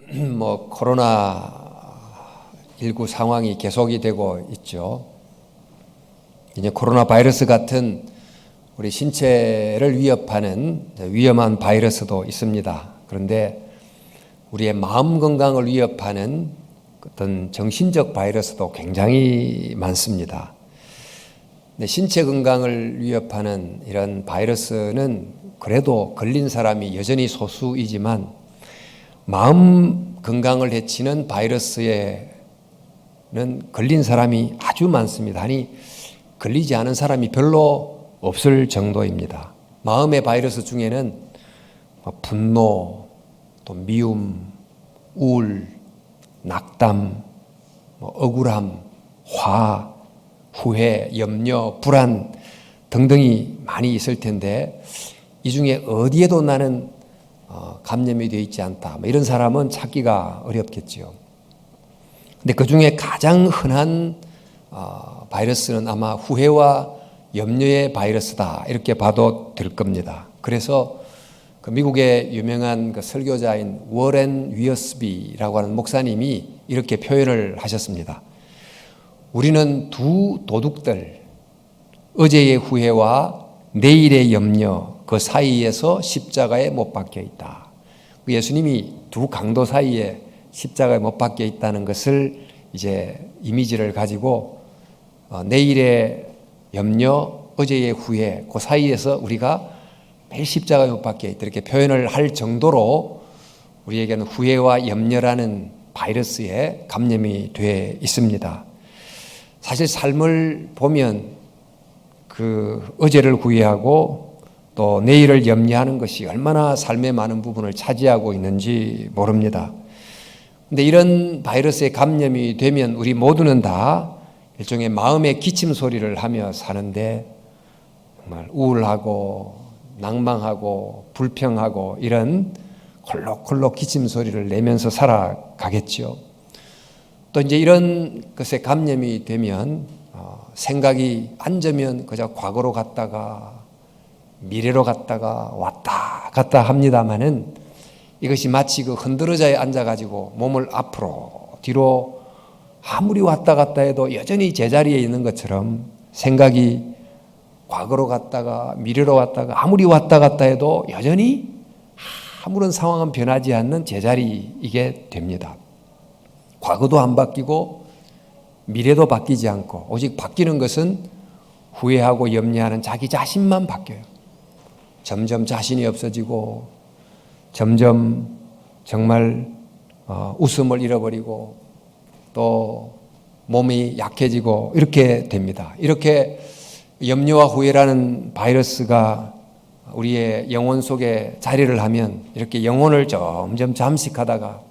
코로나19 상황이 계속이 되고 있죠. 이제 코로나 바이러스 같은 우리 신체를 위협하는 위험한 바이러스도 있습니다. 그런데 우리의 마음 건강을 위협하는 어떤 정신적 바이러스도 굉장히 많습니다. 근데 신체 건강을 위협하는 이런 바이러스는 그래도 걸린 사람이 여전히 소수이지만 마음 건강을 해치는 바이러스에는 걸린 사람이 아주 많습니다. 아니, 걸리지 않은 사람이 별로 없을 정도입니다. 마음의 바이러스 중에는 분노, 또 미움, 우울, 낙담, 억울함, 화, 후회, 염려, 불안 등등이 많이 있을 텐데 이 중에 어디에도 나는 감염이 되어 있지 않다. 이런 사람은 찾기가 어렵겠죠. 근데 그 중에 가장 흔한 바이러스는 아마 후회와 염려의 바이러스다. 이렇게 봐도 될 겁니다. 그래서 그 미국의 유명한 그 설교자인 워렌 위어스비라고 하는 목사님이 이렇게 표현을 하셨습니다. 우리는 두 도둑들, 어제의 후회와 내일의 염려, 그 사이에서 십자가에 못 박혀 있다. 예수님이 두 강도 사이에 십자가에 못 박혀 있다는 것을 이제 이미지를 가지고 내일의 염려, 어제의 후회, 그 사이에서 우리가 매일 십자가에 못 박혀 있다. 이렇게 표현을 할 정도로 우리에게는 후회와 염려라는 바이러스에 감염이 돼 있습니다. 사실 삶을 보면 그 어제를 후회하고 또 내일을 염려하는 것이 얼마나 삶의 많은 부분을 차지하고 있는지 모릅니다. 그런데 이런 바이러스에 감염이 되면 우리 모두는 다 일종의 마음의 기침 소리를 하며 사는데 정말 우울하고 낭망하고 불평하고 이런 콜록콜록 기침 소리를 내면서 살아가겠죠. 또 이제 이런 것에 감염이 되면 생각이 앉으면 그저 과거로 갔다가 미래로 갔다가 왔다 갔다 합니다마는 이것이 마치 그 흔들어자에 앉아가지고 몸을 앞으로 뒤로 아무리 왔다 갔다 해도 여전히 제자리에 있는 것처럼 생각이 과거로 갔다가 미래로 왔다가 아무리 왔다 갔다 해도 여전히 아무런 상황은 변하지 않는 제자리이게 됩니다. 과거도 안 바뀌고 미래도 바뀌지 않고 오직 바뀌는 것은 후회하고 염려하는 자기 자신만 바뀌어요. 점점 자신이 없어지고 점점 정말 웃음을 잃어버리고 또 몸이 약해지고 이렇게 됩니다. 이렇게 염려와 후회라는 바이러스가 우리의 영혼 속에 자리를 하면 이렇게 영혼을 점점 잠식하다가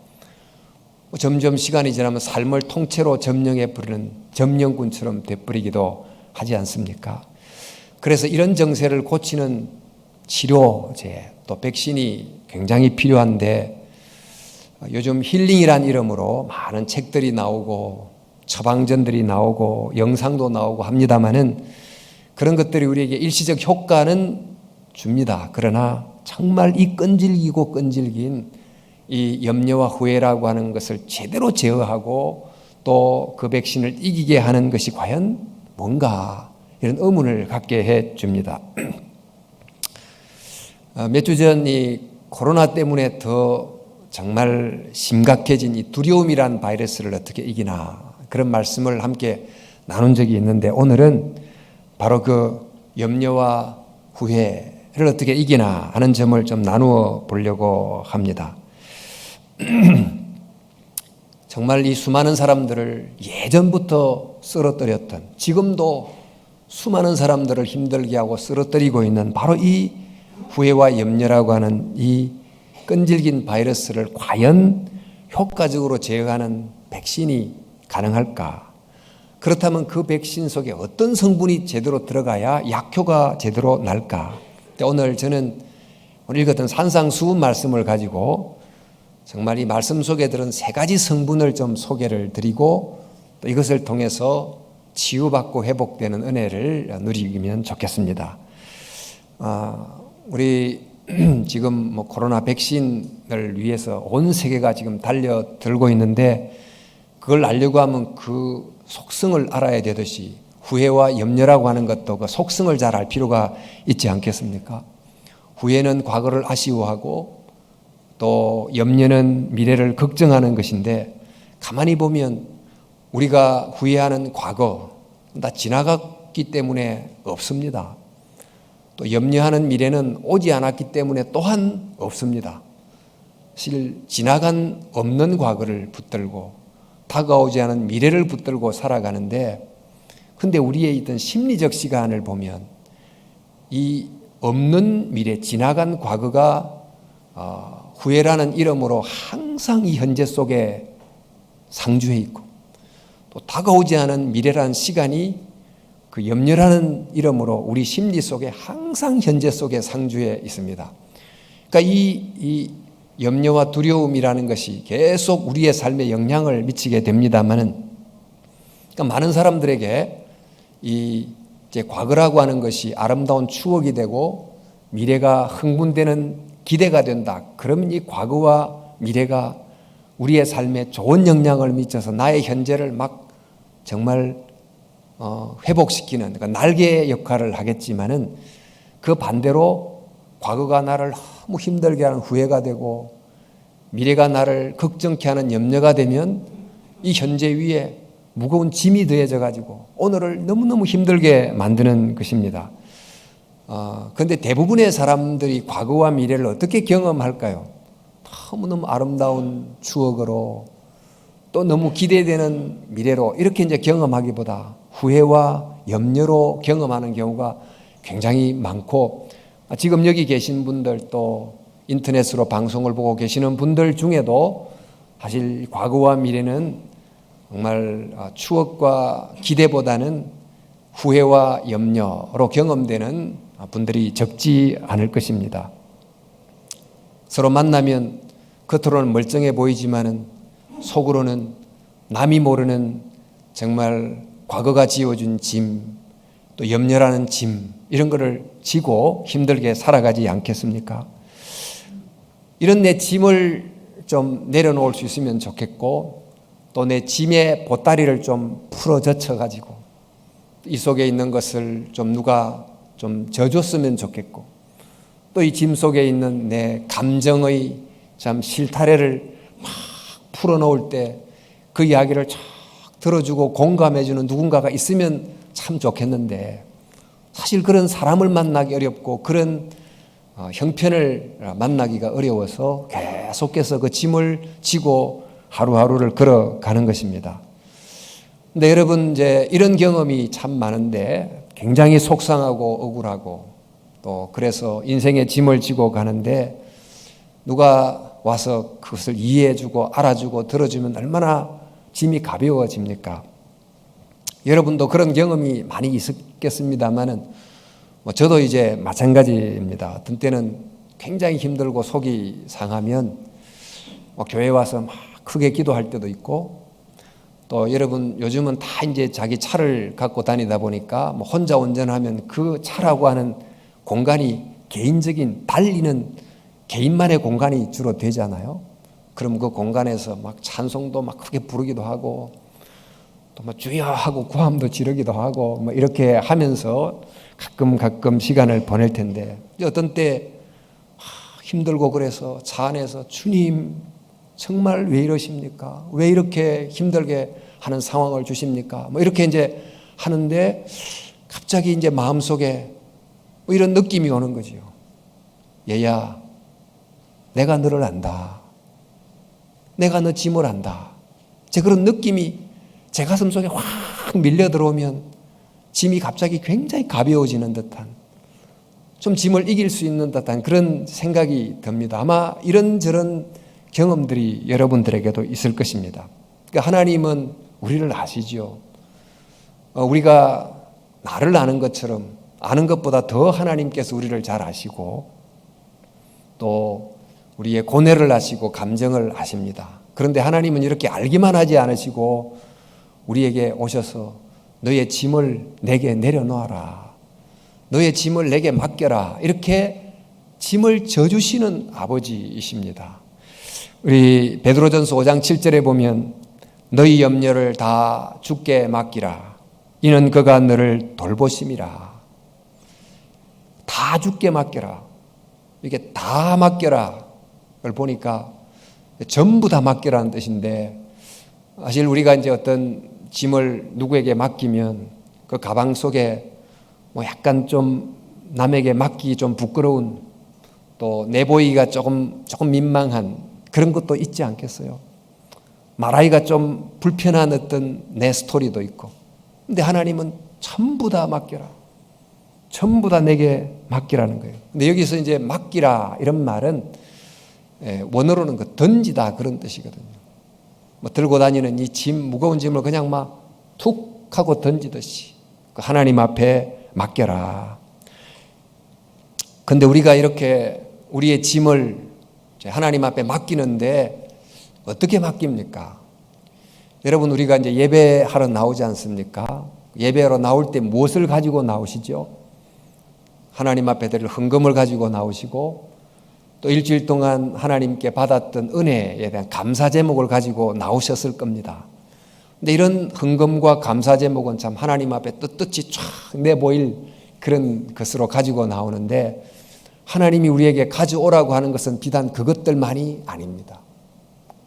점점 시간이 지나면 삶을 통째로 점령해 버리는 점령군처럼 돼버리기도 하지 않습니까? 그래서 이런 정세를 고치는 치료제 또 백신이 굉장히 필요한데 요즘 힐링이란 이름으로 많은 책들이 나오고 처방전들이 나오고 영상도 나오고 합니다마는 그런 것들이 우리에게 일시적 효과는 줍니다. 그러나 정말 이 끈질기고 끈질긴 이 염려와 후회라고 하는 것을 제대로 제어하고 또 그 백신을 이기게 하는 것이 과연 뭔가 이런 의문을 갖게 해 줍니다. 몇 주 전 이 코로나 때문에 더 정말 심각해진 이 두려움이란 바이러스를 어떻게 이기나 그런 말씀을 함께 나눈 적이 있는데 오늘은 바로 그 염려와 후회를 어떻게 이기나 하는 점을 좀 나누어 보려고 합니다. 정말 이 수많은 사람들을 예전부터 쓰러뜨렸던 지금도 수많은 사람들을 힘들게 하고 쓰러뜨리고 있는 바로 이 후회와 염려라고 하는 이 끈질긴 바이러스를 과연 효과적으로 제어하는 백신이 가능할까? 그렇다면 그 백신 속에 어떤 성분이 제대로 들어가야 약효가 제대로 날까? 오늘 저는 오늘 읽었던 산상수훈 말씀을 가지고 정말 이 말씀 속에 들은 세 가지 성분을 좀 소개를 드리고 또 이것을 통해서 치유받고 회복되는 은혜를 누리면 좋겠습니다. 우리 지금 뭐 코로나 백신을 위해서 온 세계가 지금 달려들고 있는데 그걸 알려고 하면 그 속성을 알아야 되듯이 후회와 염려라고 하는 것도 그 속성을 잘 알 필요가 있지 않겠습니까? 후회는 과거를 아쉬워하고 또 염려는 미래를 걱정하는 것인데 가만히 보면 우리가 후회하는 과거 다 지나갔기 때문에 없습니다. 또 염려하는 미래는 오지 않았기 때문에 또한 없습니다. 사실 지나간 없는 과거를 붙들고 다가오지 않은 미래를 붙들고 살아가는데 근데 우리의 있던 심리적 시간을 보면 이 없는 미래, 지나간 과거가 후회라는 이름으로 항상 이 현재 속에 상주해 있고 또 다가오지 않은 미래라는 시간이 그 염려라는 이름으로 우리 심리 속에 항상 현재 속에 상주해 있습니다. 그러니까 이 염려와 두려움이라는 것이 계속 우리의 삶에 영향을 미치게 됩니다만은 그러니까 많은 사람들에게 이제 과거라고 하는 것이 아름다운 추억이 되고 미래가 흥분되는 기대가 된다. 그러면 이 과거와 미래가 우리의 삶에 좋은 영향을 미쳐서 나의 현재를 막 정말 회복시키는 그러니까 날개 역할을 하겠지만은 그 반대로 과거가 나를 너무 힘들게 하는 후회가 되고 미래가 나를 걱정케 하는 염려가 되면 이 현재 위에 무거운 짐이 더해져 가지고 오늘을 너무너무 힘들게 만드는 것입니다. 그런데 대부분의 사람들이 과거와 미래를 어떻게 경험할까요? 너무너무 아름다운 추억으로 또 너무 기대되는 미래로 이렇게 이제 경험하기보다 후회와 염려로 경험하는 경우가 굉장히 많고 지금 여기 계신 분들 또 인터넷으로 방송을 보고 계시는 분들 중에도 사실 과거와 미래는 정말 추억과 기대보다는 후회와 염려로 경험되는 분들이 적지 않을 것입니다. 서로 만나면 겉으로는 멀쩡해 보이지만은 속으로는 남이 모르는 정말 과거가 지어준 짐, 또 염려라는 짐 이런 거를 지고 힘들게 살아가지 않겠습니까? 이런 내 짐을 좀 내려놓을 수 있으면 좋겠고 또 내 짐의 보따리를 좀 풀어 젖혀가지고 이 속에 있는 것을 좀 누가 좀 져줬으면 좋겠고 또 이 짐 속에 있는 내 감정의 참 실타래를 막 풀어놓을 때 그 이야기를 쫙 들어주고 공감해주는 누군가가 있으면 참 좋겠는데 사실 그런 사람을 만나기 어렵고 그런 형편을 만나기가 어려워서 계속해서 그 짐을 지고 하루하루를 걸어가는 것입니다. 근데 여러분 이제 이런 경험이 참 많은데 굉장히 속상하고 억울하고 또 그래서 인생의 짐을 지고 가는데 누가 와서 그것을 이해해주고 알아주고 들어주면 얼마나 짐이 가벼워집니까? 여러분도 그런 경험이 많이 있었겠습니다만은 저도 이제 마찬가지입니다. 어떤 때는 굉장히 힘들고 속이 상하면 교회 와서 막 크게 기도할 때도 있고 또 여러분 요즘은 다 이제 자기 차를 갖고 다니다 보니까 혼자 운전하면 그 차라고 하는 공간이 개인적인 달리는 개인만의 공간이 주로 되잖아요. 그럼 그 공간에서 막 찬송도 막 크게 부르기도 하고 또 막 주여 하고 구함도 지르기도 하고 뭐 이렇게 하면서 가끔 시간을 보낼 텐데 어떤 때 힘들고 그래서 차 안에서 주님 정말 왜 이러십니까? 왜 이렇게 힘들게 하는 상황을 주십니까? 뭐 이렇게 이제 하는데 갑자기 이제 마음속에 뭐 이런 느낌이 오는 거지요. 얘야, 내가 너를 안다. 내가 너 짐을 안다. 제 그런 느낌이 제 가슴 속에 확 밀려 들어오면 짐이 갑자기 굉장히 가벼워지는 듯한 좀 짐을 이길 수 있는 듯한 그런 생각이 듭니다. 아마 이런저런 경험들이 여러분들에게도 있을 것입니다. 그러니까 하나님은 우리를 아시죠. 우리가 나를 아는 것처럼 아는 것보다 더 하나님께서 우리를 잘 아시고 또 우리의 고뇌를 아시고 감정을 아십니다. 그런데 하나님은 이렇게 알기만 하지 않으시고 우리에게 오셔서 너의 짐을 내게 내려놓아라. 너의 짐을 내게 맡겨라. 이렇게 짐을 져주시는 아버지이십니다. 우리 베드로전서 5장 7절에 보면 너희 염려를 다 주께 맡기라. 이는 그가 너를 돌보심이라. 다 주께 맡겨라. 이게 다 맡겨라. 그걸 보니까 전부 다 맡겨라는 뜻인데, 사실 우리가 이제 어떤 짐을 누구에게 맡기면 그 가방 속에 뭐 약간 좀 남에게 맡기기 좀 부끄러운, 또 내보이기가 조금 민망한 그런 것도 있지 않겠어요? 말하기가 좀 불편한 어떤 내 스토리도 있고. 근데 하나님은 전부 다 맡겨라. 전부 다 내게 맡기라는 거예요. 근데 여기서 이제 맡기라 이런 말은 원어로는 그 던지다 그런 뜻이거든요. 뭐 들고 다니는 이 짐, 무거운 짐을 그냥 막 툭 하고 던지듯이 하나님 앞에 맡겨라. 근데 우리가 이렇게 우리의 짐을 하나님 앞에 맡기는데 어떻게 맡깁니까? 여러분, 우리가 이제 예배하러 나오지 않습니까? 예배하러 나올 때 무엇을 가지고 나오시죠? 하나님 앞에 드릴 헌금을 가지고 나오시고, 또 일주일 동안 하나님께 받았던 은혜에 대한 감사 제목을 가지고 나오셨을 겁니다. 근데 이런 헌금과 감사 제목은 참 하나님 앞에 떳떳이 쫙 내보일 그런 것으로 가지고 나오는데, 하나님이 우리에게 가져오라고 하는 것은 비단 그것들만이 아닙니다.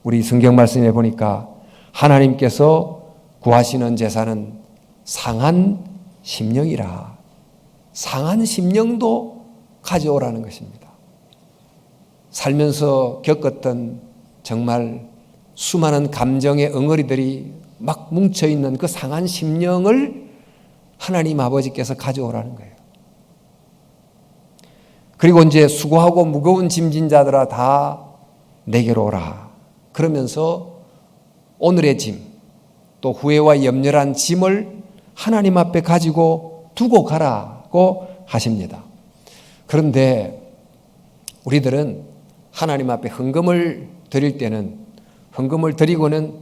우리 성경 말씀에 보니까 하나님께서 구하시는 제사는 상한 심령이라. 상한 심령도 가져오라는 것입니다. 살면서 겪었던 정말 수많은 감정의 엉어리들이 막 뭉쳐있는 그 상한 심령을 하나님 아버지께서 가져오라는 거예요. 그리고 이제 수고하고 무거운 짐진 자들아 다 내게로 오라. 그러면서 오늘의 짐, 또 후회와 염려란 짐을 하나님 앞에 가지고 두고 가라고 하십니다. 그런데 우리들은 하나님 앞에 헌금을 드릴 때는 헌금을 드리고는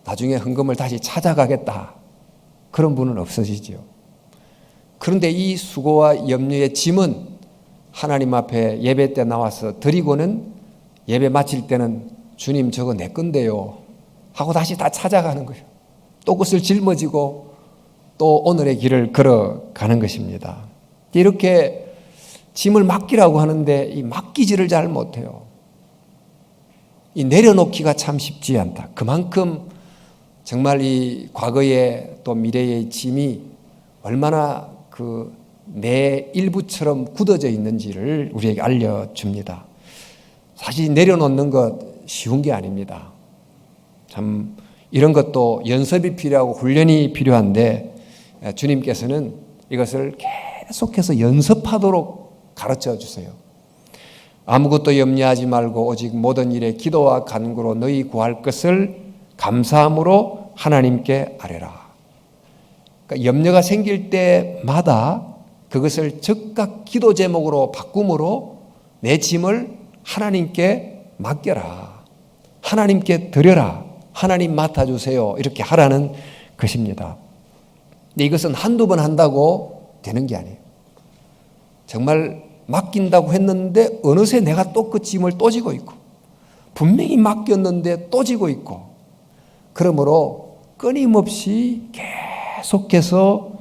나중에 헌금을 다시 찾아가겠다, 그런 분은 없어지죠. 그런데 이 수고와 염려의 짐은 하나님 앞에 예배 때 나와서 드리고는 예배 마칠 때는 주님 저거 내 건데요 하고 다시 다 찾아가는 거예요. 또 그것을 짊어지고 또 오늘의 길을 걸어가는 것입니다. 이렇게 짐을 맡기라고 하는데 이 맡기지를 잘 못해요. 이 내려놓기가 참 쉽지 않다. 그만큼 정말 이 과거의 또 미래의 짐이 얼마나 그 내 일부처럼 굳어져 있는지를 우리에게 알려줍니다. 사실 내려놓는 것 쉬운 게 아닙니다. 참 이런 것도 연습이 필요하고 훈련이 필요한데, 주님께서는 이것을 계속해서 연습하도록 가르쳐 주세요. 아무것도 염려하지 말고 오직 모든 일에 기도와 간구로 너희 구할 것을 감사함으로 하나님께 아뢰라. 그러니까 염려가 생길 때마다 그것을 즉각 기도 제목으로 바꿈으로 내 짐을 하나님께 맡겨라. 하나님께 드려라. 하나님 맡아주세요. 이렇게 하라는 것입니다. 근데 이것은 한두 번 한다고 되는 게 아니에요. 정말 맡긴다고 했는데 어느새 내가 또 그 짐을 또 지고 있고, 분명히 맡겼는데 또 지고 있고, 그러므로 끊임없이 계속해서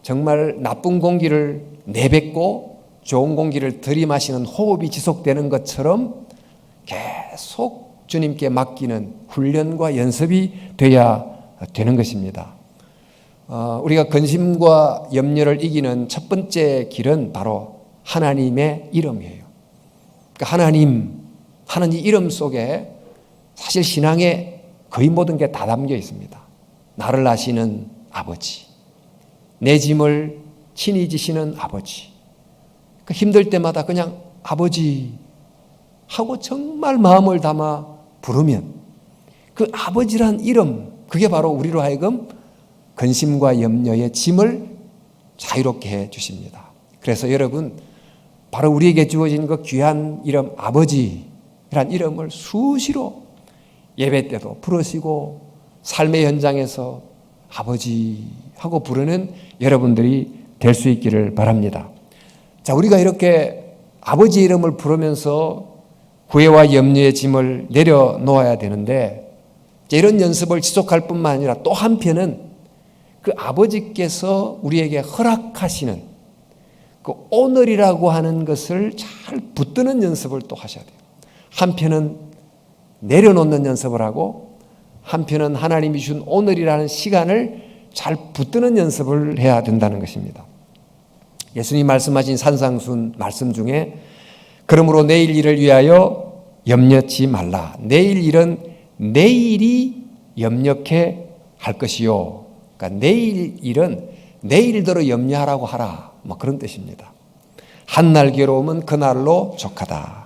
정말 나쁜 공기를 내뱉고 좋은 공기를 들이마시는 호흡이 지속되는 것처럼 계속 주님께 맡기는 훈련과 연습이 돼야 되는 것입니다. 우리가 근심과 염려를 이기는 첫 번째 길은 바로 하나님의 이름이에요. 그러니까 하나님 하는 이 이름 속에 사실 신앙의 거의 모든 게 다 담겨 있습니다. 나를 아시는 아버지, 내 짐을 친히 지시는 아버지. 그러니까 힘들 때마다 그냥 아버지 하고 정말 마음을 담아 부르면 그 아버지란 이름, 그게 바로 우리로 하여금 근심과 염려의 짐을 자유롭게 해 주십니다. 그래서 여러분, 바로 우리에게 주어진 그 귀한 이름 아버지란 이름을 수시로 예배 때도 부르시고 삶의 현장에서 아버지 하고 부르는 여러분들이 될 수 있기를 바랍니다. 자, 우리가 이렇게 아버지 이름을 부르면서 후회와 염려의 짐을 내려놓아야 되는데, 이런 연습을 지속할 뿐만 아니라 또 한편은 그 아버지께서 우리에게 허락하시는 그 오늘이라고 하는 것을 잘 붙드는 연습을 또 하셔야 돼요. 한편은 내려놓는 연습을 하고, 한편은 하나님이 주신 오늘이라는 시간을 잘 붙드는 연습을 해야 된다는 것입니다. 예수님 말씀하신 산상순 말씀 중에 그러므로 내일 일을 위하여 염려치 말라. 내일 일은 내일이 염려케 할 것이요. 그러니까 내일 일은 내일대로 염려하라고 하라. 뭐 그런 뜻입니다. 한날 괴로움은 그날로 족하다.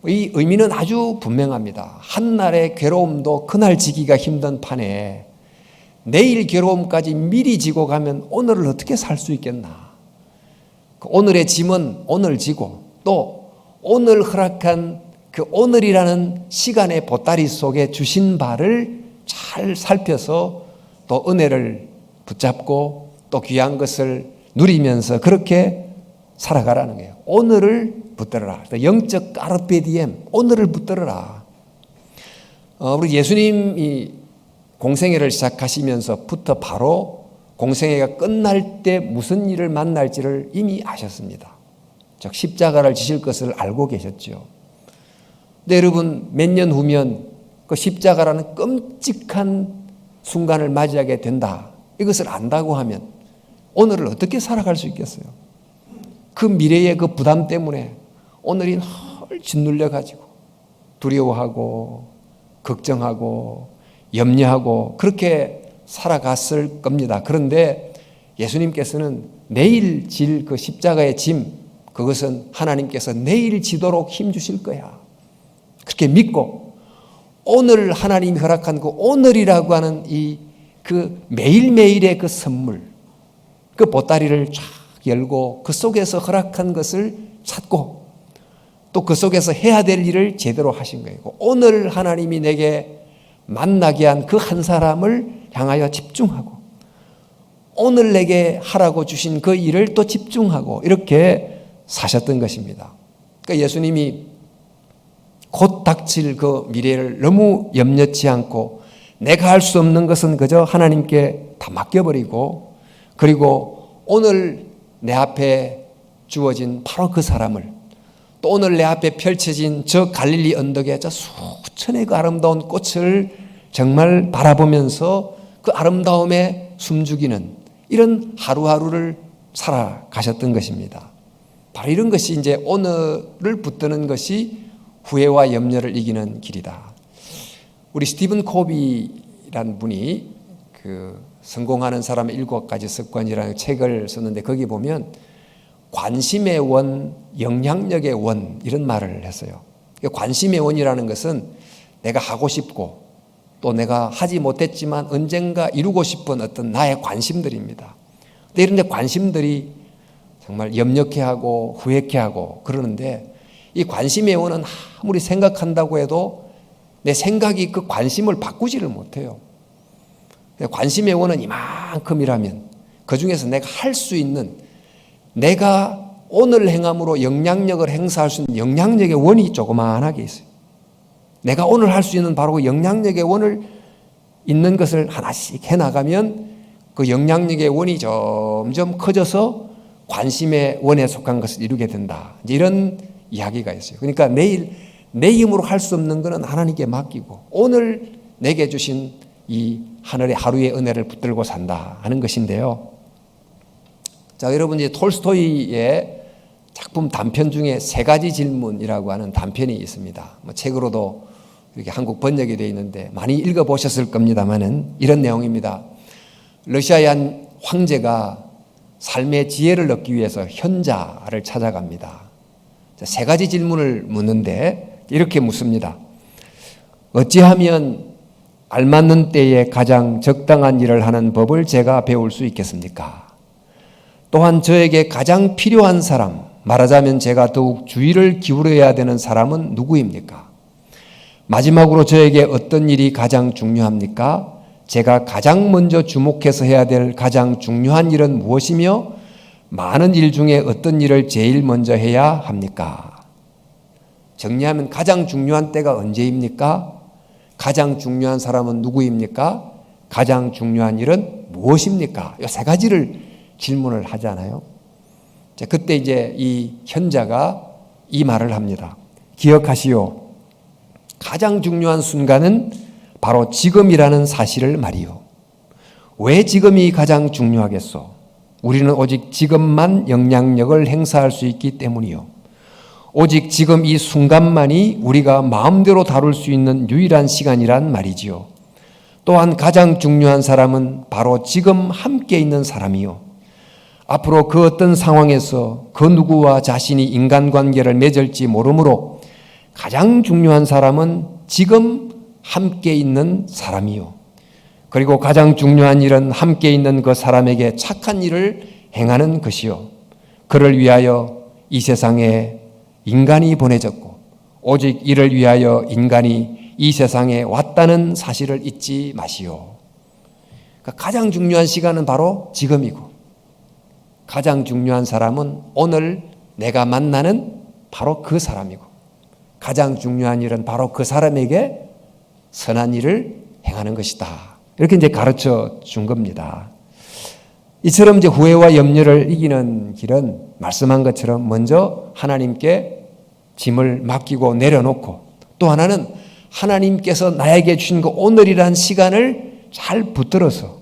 이 의미는 아주 분명합니다. 한날의 괴로움도 그날 지기가 힘든 판에 내일 괴로움까지 미리 지고 가면 오늘을 어떻게 살 수 있겠나. 오늘의 짐은 오늘 지고, 또 오늘 허락한 그 오늘이라는 시간의 보따리 속에 주신 바를 잘 살펴서 또 은혜를 붙잡고 또 귀한 것을 누리면서 그렇게 살아가라는 거예요. 오늘을 붙들어라. 영적 까르페디엠, 오늘을 붙들어라. 우리 예수님이 공생애를 시작하시면서부터 바로 공생애가 끝날 때 무슨 일을 만날지를 이미 아셨습니다. 즉 십자가를 지실 것을 알고 계셨죠. 근데 여러분, 몇 년 후면 그 십자가라는 끔찍한 순간을 맞이하게 된다, 이것을 안다고 하면 오늘을 어떻게 살아갈 수 있겠어요? 그 미래의 그 부담 때문에 오늘이 헐 짓눌려 가지고 두려워하고 걱정하고 염려하고 그렇게 살아갔을 겁니다. 그런데 예수님께서는 내일 질 그 십자가의 짐, 그것은 하나님께서 내일 지도록 힘주실 거야. 그렇게 믿고 오늘 하나님이 허락한 그 오늘이라고 하는 이 그 매일매일의 그 선물, 그 보따리를 쫙 열고 그 속에서 허락한 것을 찾고 또 그 속에서 해야 될 일을 제대로 하신 거예요. 오늘 하나님이 내게 만나게 한 그 한 사람을 향하여 집중하고 오늘 내게 하라고 주신 그 일을 또 집중하고 이렇게 사셨던 것입니다. 그러니까 예수님이 곧 닥칠 그 미래를 너무 염려치 않고 내가 할 수 없는 것은 그저 하나님께 다 맡겨버리고, 그리고 오늘 내 앞에 주어진 바로 그 사람을, 또 오늘 내 앞에 펼쳐진 저 갈릴리 언덕에 저 수천의 그 아름다운 꽃을 정말 바라보면서 그 아름다움에 숨죽이는 이런 하루하루를 살아가셨던 것입니다. 바로 이런 것이 이제 오늘을 붙드는 것이 후회와 염려를 이기는 길이다. 우리 스티븐 코비라는 분이 그 성공하는 사람의 7가지 습관이라는 책을 썼는데 거기 보면 관심의 원, 영향력의 원 이런 말을 했어요. 관심의 원이라는 것은 내가 하고 싶고 또 내가 하지 못했지만 언젠가 이루고 싶은 어떤 나의 관심들입니다. 근데 이런 관심들이 정말 염려케 하고 후회케 하고 그러는데, 이 관심의 원은 아무리 생각한다고 해도 내 생각이 그 관심을 바꾸지를 못해요. 관심의 원은 이만큼이라면 그 중에서 내가 할 수 있는, 내가 오늘 행함으로 영향력을 행사할 수 있는 영향력의 원이 조그만하게 있어요. 내가 오늘 할 수 있는 바로 그 영향력의 원을 있는 것을 하나씩 해나가면 그 영향력의 원이 점점 커져서 관심의 원에 속한 것을 이루게 된다. 이런 이야기가 있어요. 그러니까 내일 내 힘으로 할 수 없는 것은 하나님께 맡기고 오늘 내게 주신 이 하늘의 하루의 은혜를 붙들고 산다 하는 것인데요. 자, 여러분, 이제 톨스토이의 작품 단편 중에 3가지 질문이라고 하는 단편이 있습니다. 책으로도 이렇게 한국 번역이 되어 있는데 많이 읽어보셨을 겁니다만은 이런 내용입니다. 러시아의 한 황제가 삶의 지혜를 얻기 위해서 현자를 찾아갑니다. 3가지 질문을 묻는데 이렇게 묻습니다. 어찌하면 알맞는 때에 가장 적당한 일을 하는 법을 제가 배울 수 있겠습니까? 또한 저에게 가장 필요한 사람, 말하자면 제가 더욱 주의를 기울여야 되는 사람은 누구입니까? 마지막으로 저에게 어떤 일이 가장 중요합니까? 제가 가장 먼저 주목해서 해야 될 가장 중요한 일은 무엇이며 많은 일 중에 어떤 일을 제일 먼저 해야 합니까? 정리하면 가장 중요한 때가 언제입니까? 가장 중요한 사람은 누구입니까? 가장 중요한 일은 무엇입니까? 이 세 가지를 질문을 하잖아요. 자, 그때 이제 이 현자가 이 말을 합니다. 기억하시오. 가장 중요한 순간은 바로 지금이라는 사실을 말이요. 왜 지금이 가장 중요하겠소? 우리는 오직 지금만 영향력을 행사할 수 있기 때문이요. 오직 지금 이 순간만이 우리가 마음대로 다룰 수 있는 유일한 시간이란 말이지요. 또한 가장 중요한 사람은 바로 지금 함께 있는 사람이요. 앞으로 그 어떤 상황에서 그 누구와 자신이 인간관계를 맺을지 모르므로 가장 중요한 사람은 지금 함께 있는 사람이요. 그리고 가장 중요한 일은 함께 있는 그 사람에게 착한 일을 행하는 것이요. 그를 위하여 이 세상에 인간이 보내졌고 오직 이를 위하여 인간이 이 세상에 왔다는 사실을 잊지 마시오. 그러니까 가장 중요한 시간은 바로 지금이고 가장 중요한 사람은 오늘 내가 만나는 바로 그 사람이고 가장 중요한 일은 바로 그 사람에게 선한 일을 행하는 것이다. 이렇게 이제 가르쳐 준 겁니다. 이처럼 이제 후회와 염려를 이기는 길은 말씀한 것처럼 먼저 하나님께 짐을 맡기고 내려놓고 또 하나는 하나님께서 나에게 주신 그 오늘이란 시간을 잘 붙들어서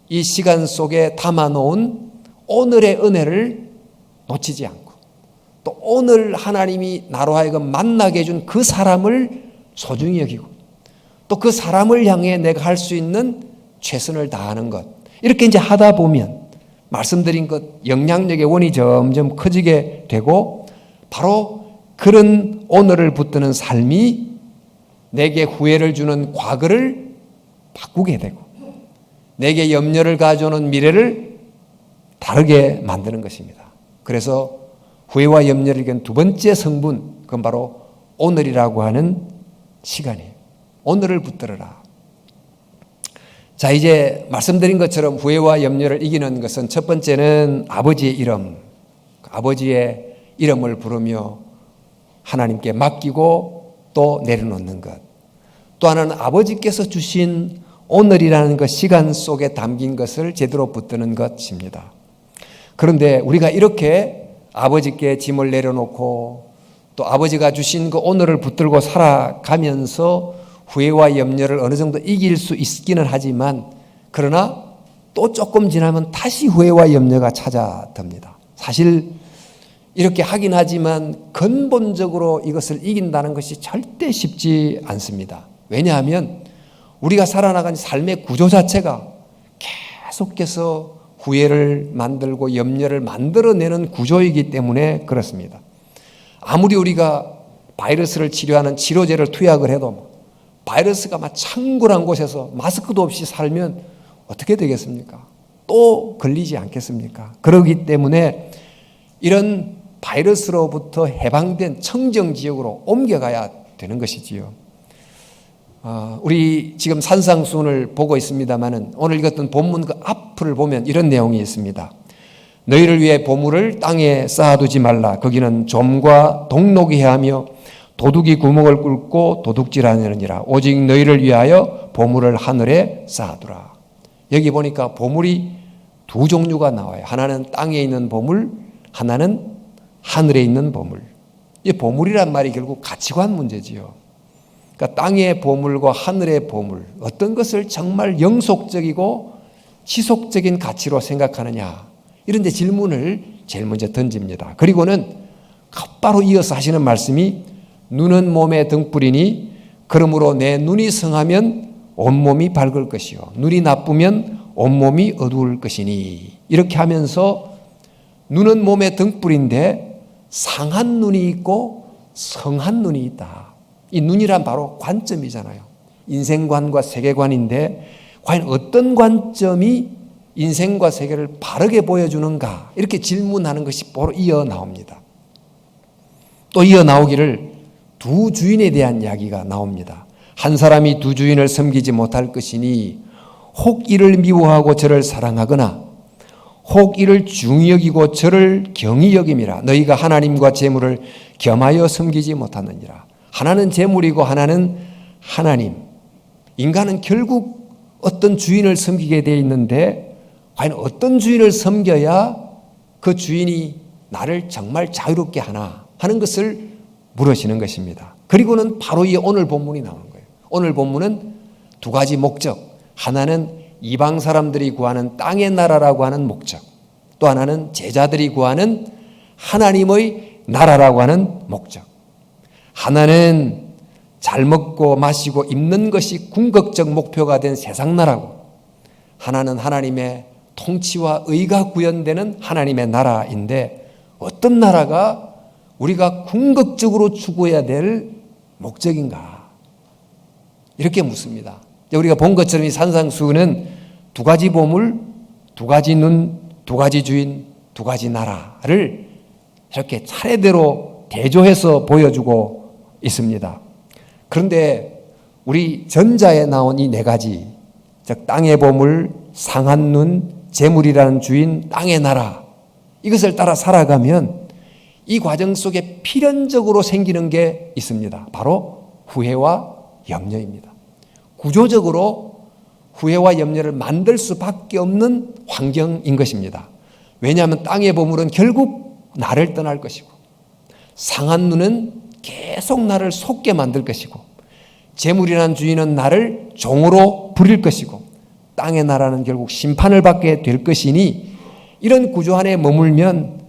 이 시간 속에 담아놓은 오늘의 은혜를 놓치지 않고 또 오늘 하나님이 나로 하여금 만나게 해준 그 사람을 소중히 여기고 또 그 사람을 향해 내가 할 수 있는 최선을 다하는 것 이렇게 이제 하다 보면 말씀드린 것 영향력의 원이 점점 커지게 되고 바로 그런 오늘을 붙드는 삶이 내게 후회를 주는 과거를 바꾸게 되고 내게 염려를 가져오는 미래를 다르게 만드는 것입니다. 그래서 후회와 염려를 이긴 두 번째 성분 그건 바로 오늘이라고 하는 시간이에요. 오늘을 붙들어라. 자, 이제 말씀드린 것처럼 후회와 염려를 이기는 것은 첫 번째는 아버지의 이름, 아버지의 이름을 부르며 하나님께 맡기고 또 내려놓는 것. 또 하나는 아버지께서 주신 오늘이라는 그 시간 속에 담긴 것을 제대로 붙드는 것입니다. 그런데 우리가 이렇게 아버지께 짐을 내려놓고 또 아버지가 주신 그 오늘을 붙들고 살아가면서 후회와 염려를 어느 정도 이길 수 있기는 하지만 그러나 또 조금 지나면 다시 후회와 염려가 찾아듭니다. 사실 이렇게 하긴 하지만 근본적으로 이것을 이긴다는 것이 절대 쉽지 않습니다. 왜냐하면 우리가 살아나가는 삶의 구조 자체가 계속해서 후회를 만들고 염려를 만들어내는 구조이기 때문에 그렇습니다. 아무리 우리가 바이러스를 치료하는 치료제를 투약을 해도 바이러스가 막 창굴한 곳에서 마스크도 없이 살면 어떻게 되겠습니까? 또 걸리지 않겠습니까? 그렇기 때문에 이런 바이러스로부터 해방된 청정지역으로 옮겨가야 되는 것이지요. 우리 지금 산상수훈을 보고 있습니다마는 오늘 읽었던 본문 그 앞을 보면 이런 내용이 있습니다. 너희를 위해 보물을 땅에 쌓아두지 말라. 거기는 좀과 동록이 해하며 도둑이 구멍을 뚫고 도둑질하느니라. 오직 너희를 위하여 보물을 하늘에 쌓아두라. 여기 보니까 보물이 두 종류가 나와요. 하나는 땅에 있는 보물, 하나는 하늘에 있는 보물. 이 보물이란 말이 결국 가치관 문제지요. 그러니까 땅의 보물과 하늘의 보물, 어떤 것을 정말 영속적이고 지속적인 가치로 생각하느냐, 이런 데 질문을 제일 먼저 던집니다. 그리고는 곧바로 이어서 하시는 말씀이 눈은 몸의 등불이니 그러므로 내 눈이 성하면 온몸이 밝을 것이요 눈이 나쁘면 온몸이 어두울 것이니, 이렇게 하면서 눈은 몸의 등불인데 상한 눈이 있고 성한 눈이 있다. 이 눈이란 바로 관점이잖아요. 인생관과 세계관인데 과연 어떤 관점이 인생과 세계를 바르게 보여주는가, 이렇게 질문하는 것이 바로 이어 나옵니다. 또 이어 나오기를 두 주인에 대한 이야기가 나옵니다. 한 사람이 두 주인을 섬기지 못할 것이니 혹 이를 미워하고 저를 사랑하거나 혹 이를 중히 여기고 저를 경히 여김이라. 너희가 하나님과 재물을 겸하여 섬기지 못하느니라. 하나는 재물이고 하나는 하나님. 인간은 결국 어떤 주인을 섬기게 되어 있는데 과연 어떤 주인을 섬겨야 그 주인이 나를 정말 자유롭게 하나 하는 것을 물으시는 것입니다. 그리고는 바로 이 오늘 본문이 나오는 거예요. 오늘 본문은 두 가지 목적. 하나는 이방 사람들이 구하는 땅의 나라라고 하는 목적. 또 하나는 제자들이 구하는 하나님의 나라라고 하는 목적. 하나는 잘 먹고 마시고 입는 것이 궁극적 목표가 된 세상 나라고, 하나는 하나님의 통치와 의가 구현되는 하나님의 나라인데 어떤 나라가 우리가 궁극적으로 추구해야 될 목적인가? 이렇게 묻습니다. 우리가 본 것처럼 이 산상수훈은 두 가지 보물, 두 가지 눈, 두 가지 주인, 두 가지 나라를 이렇게 차례대로 대조해서 보여주고 있습니다. 그런데 우리 전자에 나온 이 네 가지, 즉 땅의 보물, 상한 눈, 재물이라는 주인, 땅의 나라, 이것을 따라 살아가면 이 과정 속에 필연적으로 생기는 게 있습니다. 바로 후회와 염려입니다. 구조적으로 후회와 염려를 만들 수밖에 없는 환경인 것입니다. 왜냐하면 땅의 보물은 결국 나를 떠날 것이고, 상한 눈은 계속 나를 속게 만들 것이고, 재물이라는 주인은 나를 종으로 부릴 것이고, 땅의 나라는 결국 심판을 받게 될 것이니 이런 구조 안에 머물면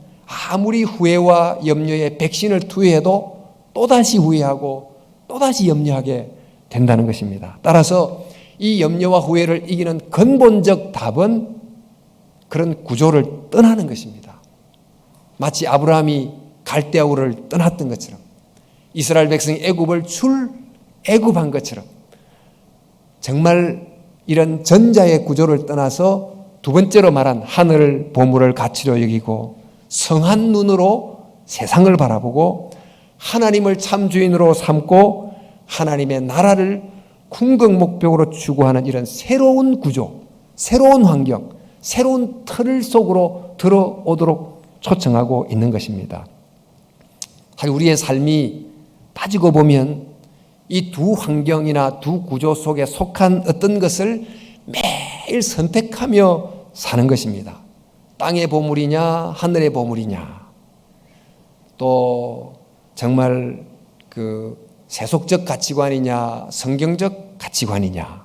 아무리 후회와 염려에 백신을 투여해도 또다시 후회하고 또다시 염려하게 된다는 것입니다. 따라서 이 염려와 후회를 이기는 근본적 답은 그런 구조를 떠나는 것입니다. 마치 아브라함이 갈대아우를 떠났던 것처럼, 이스라엘 백성이 애굽을 출애굽한 것처럼, 정말 이런 전자의 구조를 떠나서 두 번째로 말한 하늘 보물을 가치로 여기고 성한 눈으로 세상을 바라보고 하나님을 참 주인으로 삼고 하나님의 나라를 궁극 목표로 추구하는 이런 새로운 구조, 새로운 환경, 새로운 틀 속으로 들어오도록 초청하고 있는 것입니다. 사실 우리의 삶이 따지고 보면 이 두 환경이나 두 구조 속에 속한 어떤 것을 매일 선택하며 사는 것입니다. 땅의 보물이냐 하늘의 보물이냐, 또 정말 그 세속적 가치관이냐 성경적 가치관이냐,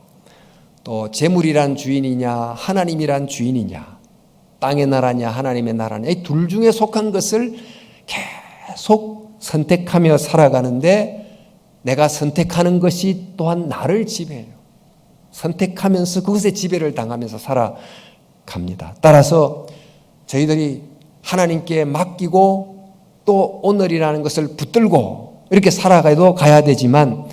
또 재물이란 주인이냐 하나님이란 주인이냐, 땅의 나라냐 하나님의 나라냐, 이 둘 중에 속한 것을 계속 선택하며 살아가는데 내가 선택하는 것이 또한 나를 지배해요. 선택하면서 그것에 지배를 당하면서 살아갑니다. 따라서 저희들이 하나님께 맡기고 또 오늘이라는 것을 붙들고 이렇게 살아가도 가야 되지만,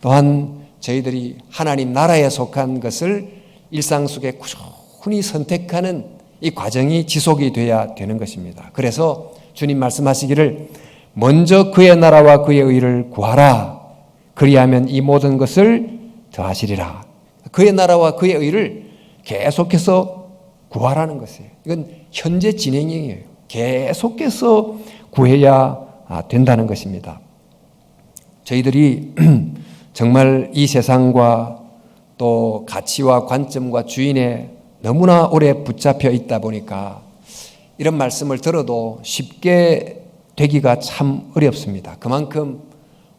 또한 저희들이 하나님 나라에 속한 것을 일상 속에 꾸준히 선택하는 이 과정이 지속이 돼야 되는 것입니다. 그래서 주님 말씀하시기를 먼저 그의 나라와 그의 의를 구하라. 그리하면 이 모든 것을 더하시리라. 그의 나라와 그의 의를 계속해서 구하라는 것이에요. 이건 현재 진행형이에요. 계속해서 구해야 된다는 것입니다. 저희들이 정말 이 세상과 또 가치와 관점과 주인에 너무나 오래 붙잡혀 있다 보니까 이런 말씀을 들어도 쉽게 되기가 참 어렵습니다. 그만큼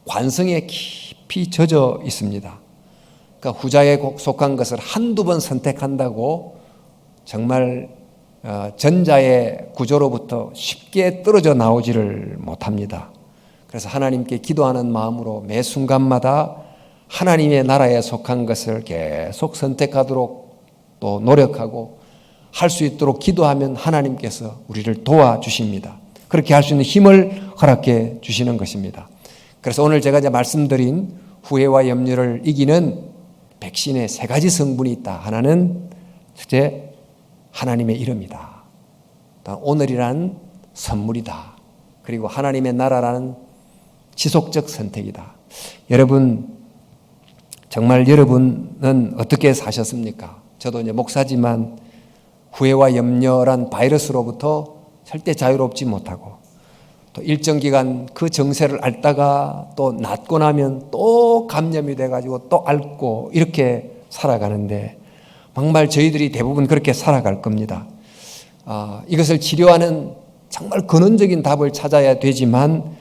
관성에 깊이 젖어 있습니다. 그러니까 후자에 속한 것을 한두 번 선택한다고 정말 전자의 구조로부터 쉽게 떨어져 나오지를 못합니다. 그래서 하나님께 기도하는 마음으로 매 순간마다 하나님의 나라에 속한 것을 계속 선택하도록 또 노력하고 할 수 있도록 기도하면 하나님께서 우리를 도와주십니다. 그렇게 할 수 있는 힘을 허락해 주시는 것입니다. 그래서 오늘 제가 이제 말씀드린 후회와 염려를 이기는 백신의 세 가지 성분이 있다. 하나는 첫째, 하나님의 이름이다. 오늘이라는 선물이다. 그리고 하나님의 나라라는 지속적 선택이다. 여러분, 정말 여러분은 어떻게 사셨습니까? 저도 이제 목사지만 후회와 염려란 바이러스로부터 절대 자유롭지 못하고 또 일정 기간 그 정세를 앓다가 또 낫고 나면 또 감염이 돼가지고 또 앓고 이렇게 살아가는데 정말 저희들이 대부분 그렇게 살아갈 겁니다. 이것을 치료하는 정말 근원적인 답을 찾아야 되지만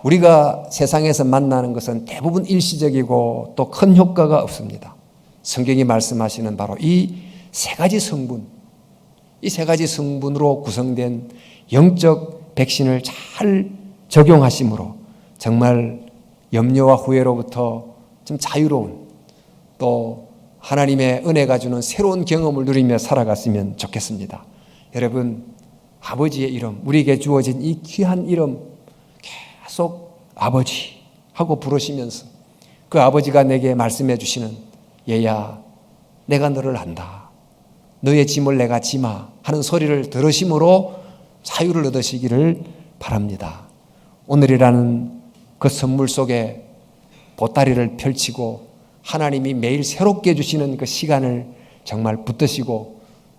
우리가 세상에서 만나는 것은 대부분 일시적이고 또 큰 효과가 없습니다. 성경이 말씀하시는 바로 이 세 가지 성분, 이 세 가지 성분으로 구성된 영적 백신을 잘 적용하심으로 정말 염려와 후회로부터 좀 자유로운 또 하나님의 은혜가 주는 새로운 경험을 누리며 살아갔으면 좋겠습니다. 여러분, 아버지의 이름, 우리에게 주어진 이 귀한 이름 계속 아버지 하고 부르시면서 그 아버지가 내게 말씀해 주시는 얘야, 내가 너를 안다. 너의 짐을 내가 지마 하는 소리를 들으심으로 자유를 얻으시기를 바랍니다. 오늘이라는 그 선물 속에 보따리를 펼치고 하나님이 매일 새롭게 주시는 그 시간을 정말 붙드시고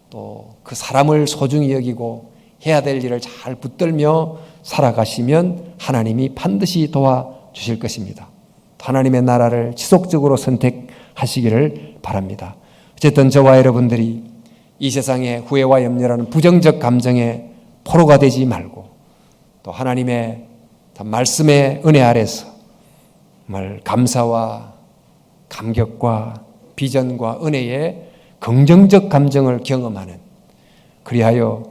또 그 사람을 소중히 여기고 해야 될 일을 잘 붙들며 살아가시면 하나님이 반드시 도와주실 것입니다. 하나님의 나라를 지속적으로 선택하시기를 바랍니다. 어쨌든 저와 여러분들이 이 세상의 후회와 염려라는 부정적 감정에 포로가 되지 말고 또 하나님의 말씀의 은혜 아래서 정말 감사와 감격과 비전과 은혜의 긍정적 감정을 경험하는, 그리하여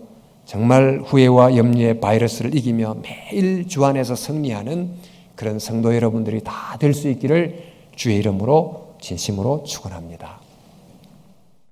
정말 후회와 염려의 바이러스를 이기며 매일 주 안에서 승리하는 그런 성도 여러분들이 다 될 수 있기를 주의 이름으로 진심으로 축원합니다.